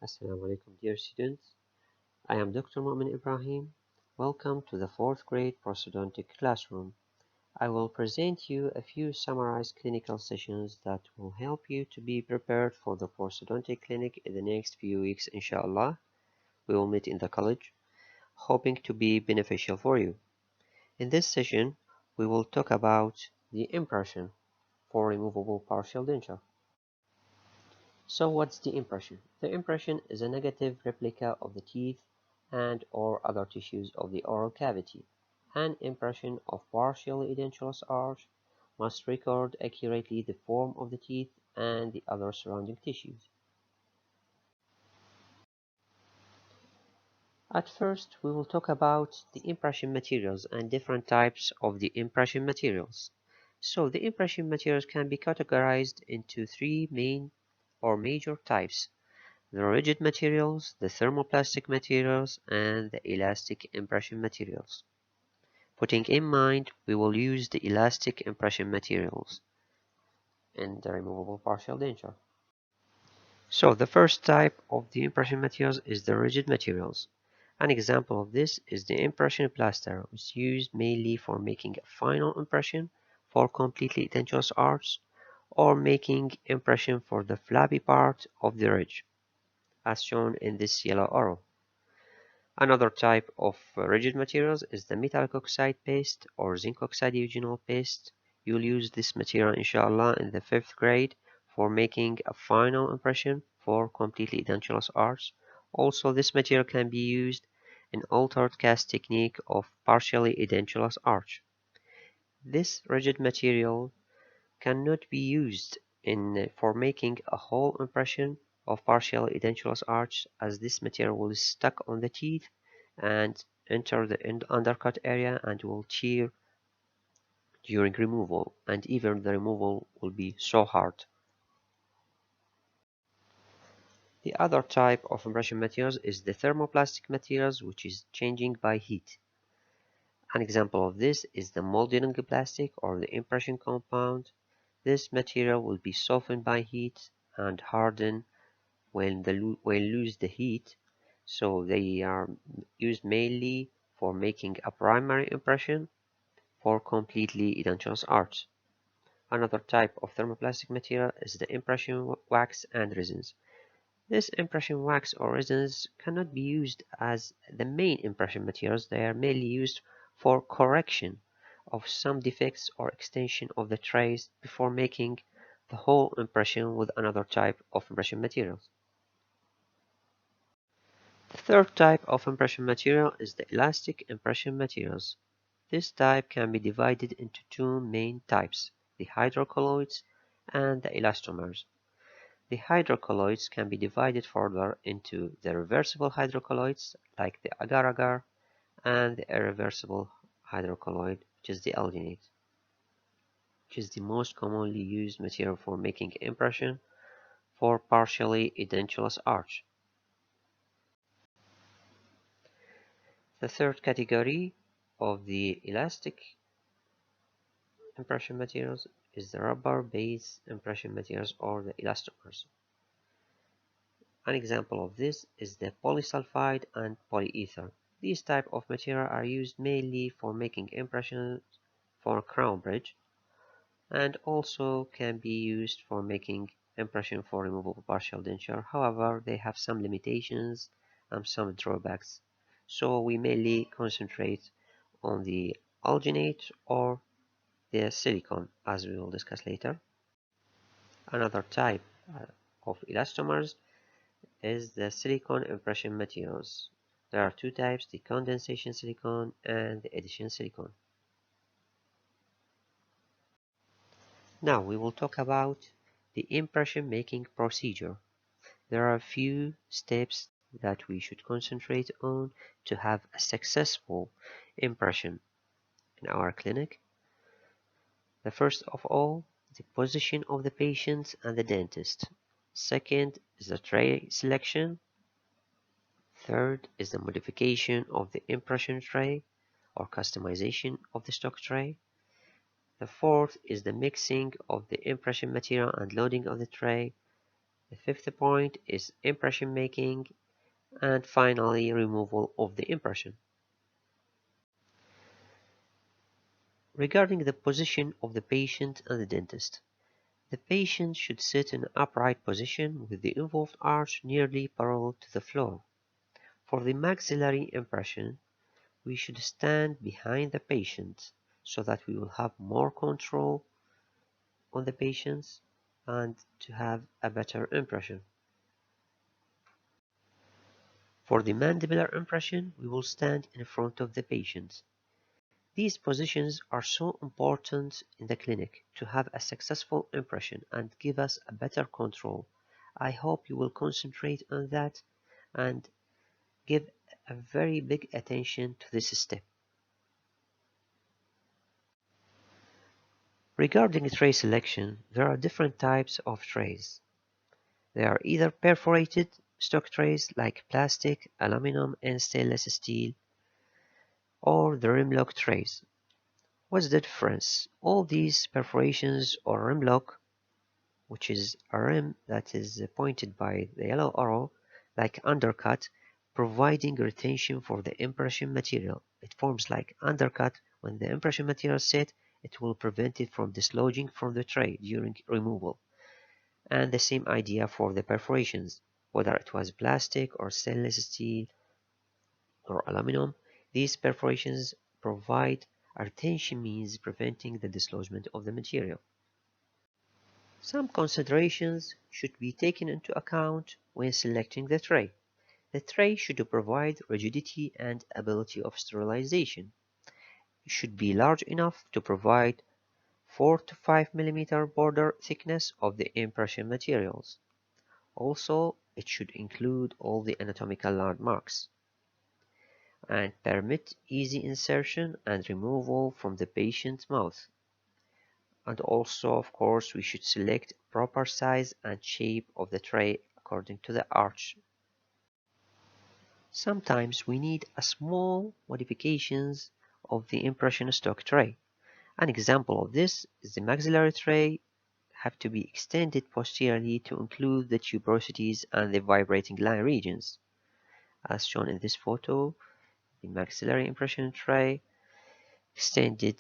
Assalamu alaikum, dear students. I am Dr. Mu'min Ibrahim. Welcome to the fourth grade prosthodontic classroom. I will present you a few summarized clinical sessions that will help you to be prepared for the prosthodontic clinic in the next few weeks, inshallah. We will meet in the college, hoping to be beneficial for you. In this session, we will talk about the impression for removable partial denture. So what's the impression? The impression is a negative replica of the teeth and/or other tissues of the oral cavity. An impression of partial edentulous arch must record accurately the form of the teeth and the other surrounding tissues. At first, we will talk about the impression materials and different types of the impression materials. So the impression materials can be categorized into three main or major types: the rigid materials, the thermoplastic materials, and the elastic impression materials. Putting in mind, we will use the elastic impression materials in the removable partial denture. So the first type of the impression materials is the rigid materials. An example of this is the impression plaster, which is used mainly for making a final impression for completely edentulous arch or making impression for the flabby part of the ridge, as shown in this yellow arrow. Another type of rigid materials is the metallic oxide paste or zinc oxide eugenol paste. You'll use this material inshallah in the 5th grade for making a final impression for completely edentulous arch. Also, this material can be used in altered cast technique of partially edentulous arch. This rigid material cannot be used for making a whole impression of partial edentulous arch, as this material will stuck on the teeth and enter the undercut area and will tear during removal, and even the removal will be so hard. The other type of impression materials is the thermoplastic materials, which is changing by heat. An example of this is the molding plastic or the impression compound. This material will be softened by heat and harden when lose the heat, so they are used mainly for making a primary impression for completely edentulous arch. Another type of thermoplastic material is the impression wax and resins. This impression wax or resins cannot be used as the main impression materials. They are mainly used for correction of some defects or extension of the trace before making the whole impression with another type of impression materials. The third type of impression material is the elastic impression materials. This type can be divided into two main types: the hydrocolloids and the elastomers. The hydrocolloids can be divided further into the reversible hydrocolloids like the agar-agar and the irreversible hydrocolloid, which is the alginate, which is the most commonly used material for making impression for partially edentulous arch. The third category of the elastic impression materials is the rubber-based impression materials or the elastomers. An example of this is the polysulfide and polyether. These type of material are used mainly for making impressions for crown bridge and also can be used for making impression for removable partial denture. However, they have some limitations and some drawbacks. So we mainly concentrate on the alginate or the silicone, as we will discuss later. Another type of elastomers is the silicone impression materials. There are two types: the condensation silicone and the addition silicone. Now we will talk about the impression making procedure. There are a few steps that we should concentrate on to have a successful impression in our clinic. The first of all, the position of the patient and the dentist. Second is the tray selection. Third is the modification of the impression tray or customization of the stock tray. The fourth is the mixing of the impression material and loading of the tray. The fifth point is impression making, and finally removal of the impression. Regarding the position of the patient and the dentist, the patient should sit in an upright position with the involved arch nearly parallel to the floor. For the maxillary impression, we should stand behind the patient so that we will have more control on the patients and to have a better impression. For the mandibular impression, we will stand in front of the patient. These positions are so important in the clinic to have a successful impression and give us a better control. I hope you will concentrate on that and give a very big attention to this step. Regarding tray selection, there are different types of trays. They are either perforated stock trays like plastic, aluminum, and stainless steel, or the rim-lock trays. What's the difference? All these perforations or rim-lock, which is a rim that is pointed by the yellow arrow, like undercut, providing retention for the impression material. It forms like undercut. When the impression material is set, it will prevent it from dislodging from the tray during removal. And the same idea for the perforations, whether it was plastic or stainless steel or aluminum. These perforations provide a retention means preventing the dislodgement of the material. Some considerations should be taken into account when selecting the tray. The tray should provide rigidity and ability of sterilization. It should be large enough to provide 4 to 5 mm border thickness of the impression materials. Also, it should include all the anatomical landmarks and permit easy insertion and removal from the patient's mouth. And also, of course, we should select proper size and shape of the tray according to the arch. Sometimes we need a small modifications of the impression stock tray. An example of this is the maxillary tray have to be extended posteriorly to include the tuberosities and the vibrating line regions. As shown in this photo, the maxillary impression tray extended,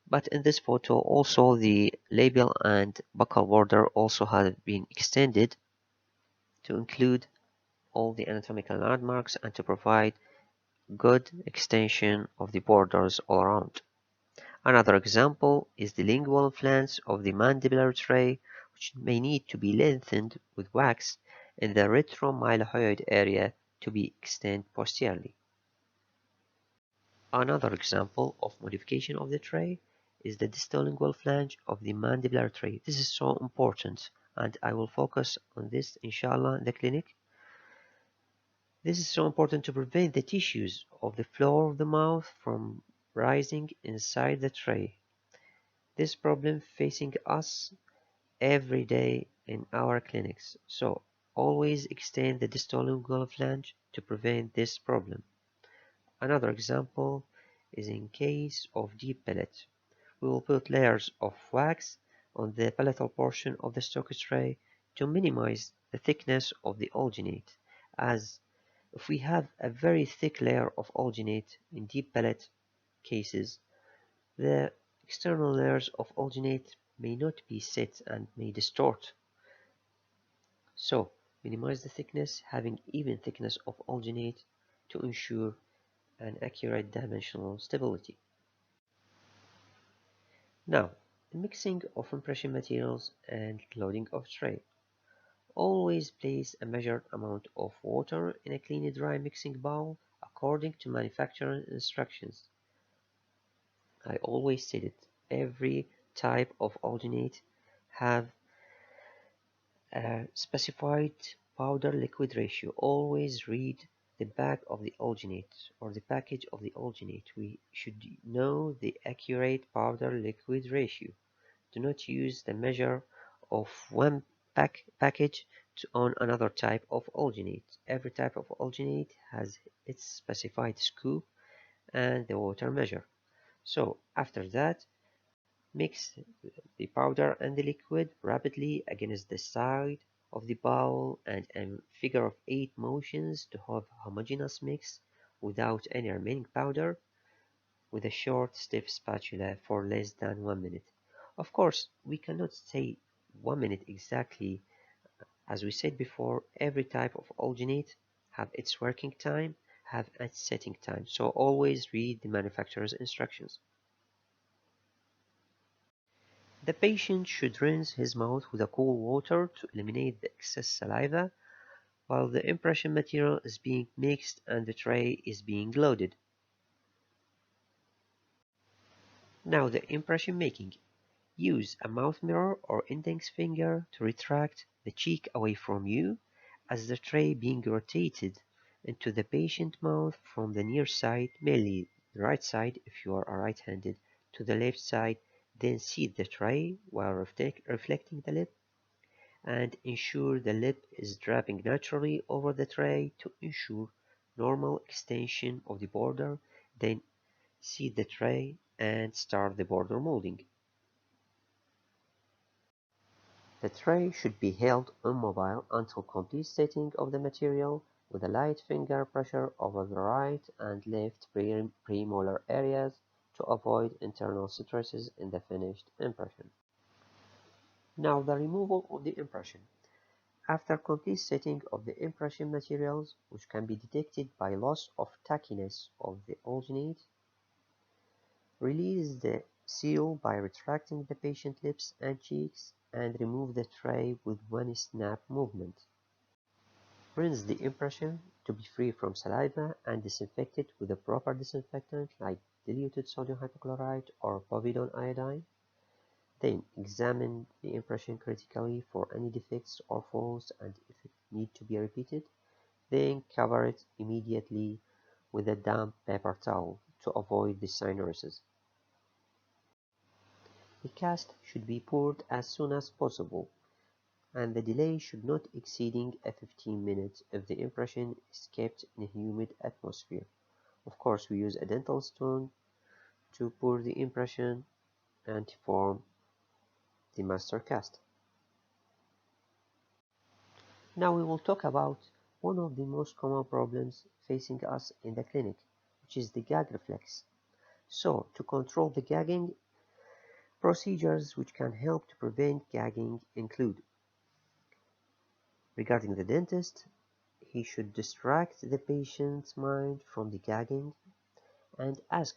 but in this photo also the labial and buccal border also have been extended to include all the anatomical landmarks and to provide good extension of the borders all around. Another example is the lingual flange of the mandibular tray, which may need to be lengthened with wax in the retromylohyoid area to be extended posteriorly. Another example of modification of the tray is the distal lingual flange of the mandibular tray. This is so important and I will focus on this inshallah in the clinic. This is so important to prevent the tissues of the floor of the mouth from rising inside the tray. This problem facing us every day in our clinics, so always extend the distal lingual flange to prevent this problem. Another example is in case of deep palate. We will put layers of wax on the palatal portion of the stock tray to minimize the thickness of the alginate, as if we have a very thick layer of alginate in deep palate cases, the external layers of alginate may not be set and may distort. So, minimize the thickness, having even thickness of alginate to ensure an accurate dimensional stability. Now, the mixing of impression materials and loading of tray. Always place a measured amount of water in a clean dry mixing bowl according to manufacturer instructions. I always say that every type of alginate have a specified powder liquid ratio. Always read the back of the alginate or the package of the alginate. We should know the accurate powder liquid ratio. Do not use the measure of one package on another type of alginate. Every type of alginate has its specified scoop and the water measure. So after that, mix the powder and the liquid rapidly against the side of the bowl and a figure-of-8 motions to have homogeneous mix without any remaining powder with a short, stiff spatula for less than 1 minute. Of course, we cannot say 1 minute exactly. As we said before, every type of alginate have its working time, have its setting time, so always read the manufacturer's instructions. The patient should rinse his mouth with a cool water to eliminate the excess saliva while the impression material is being mixed and the tray is being loaded. Now the impression making. Use a mouth mirror or index finger to retract the cheek away from you as the tray being rotated into the patient mouth from the near side, mainly the right side if you are right-handed, to the left side, then seat the tray while reflecting the lip and ensure the lip is draping naturally over the tray to ensure normal extension of the border, then seat the tray and start the border molding. The tray should be held immobile until complete setting of the material with a light finger pressure over the right and left premolar areas to avoid internal stresses in the finished impression. Now the removal of the impression. After complete setting of the impression materials, which can be detected by loss of tackiness of the alginate, release the seal by retracting the patient lips and cheeks and remove the tray with one snap movement. Rinse the impression to be free from saliva and disinfect it with a proper disinfectant like diluted sodium hypochlorite or povidone iodine. Then examine the impression critically for any defects or faults and if it needs to be repeated, then cover it immediately with a damp paper towel to avoid the synovitis. The cast should be poured as soon as possible, and the delay should not exceeding a 15 minutes if the impression is kept in a humid atmosphere. Of course, we use a dental stone to pour the impression and to form the master cast. Now we will talk about one of the most common problems facing us in the clinic, which is the gag reflex. So, to control the gagging, procedures which can help to prevent gagging include: regarding the dentist, he should distract the patient's mind from the gagging and ask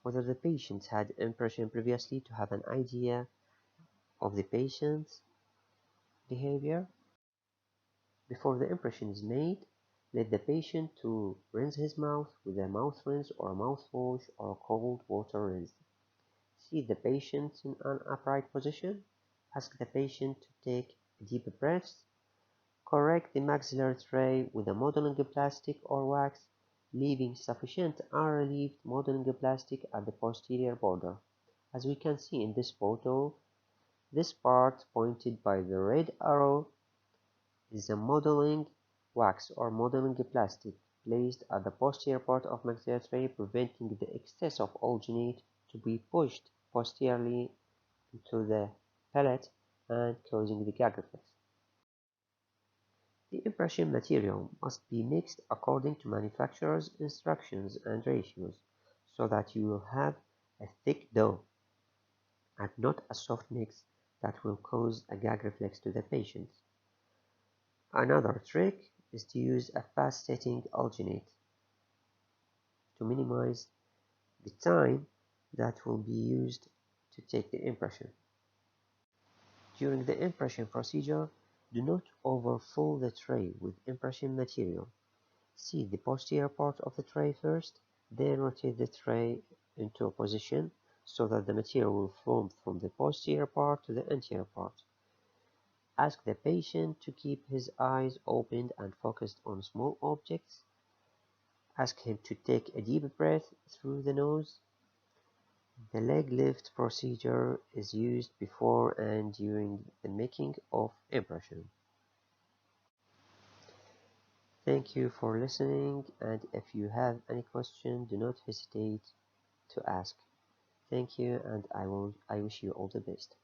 whether the patient had impression previously to have an idea of the patient's behavior. Before the impression is made, let the patient to rinse his mouth with a mouth rinse or a mouthwash or a cold water rinse. Seat the patient in an upright position. Ask the patient to take deep breaths. Correct the maxillary tray with a modeling plastic or wax, leaving sufficient unrelieved modeling plastic at the posterior border. As we can see in this photo, this part pointed by the red arrow is a modeling wax or modeling plastic placed at the posterior part of maxillary tray, preventing the excess of alginate to be pushed posteriorly into the palate and causing the gag reflex. The impression material must be mixed according to manufacturer's instructions and ratios, so that you will have a thick dough and not a soft mix that will cause a gag reflex to the patient. Another trick is to use a fast-setting alginate to minimize the time that will be used to take the impression. During the impression procedure, do not overfill the tray with impression material. Seat the posterior part of the tray first, then rotate the tray into a position so that the material will flow from the posterior part to the anterior part. Ask the patient to keep his eyes opened and focused on small objects. Ask him to take a deep breath through the nose. The leg lift procedure is used before and during the making of impression. Thank you for listening, and if you have any question, do not hesitate to ask. Thank you, and I wish you all the best.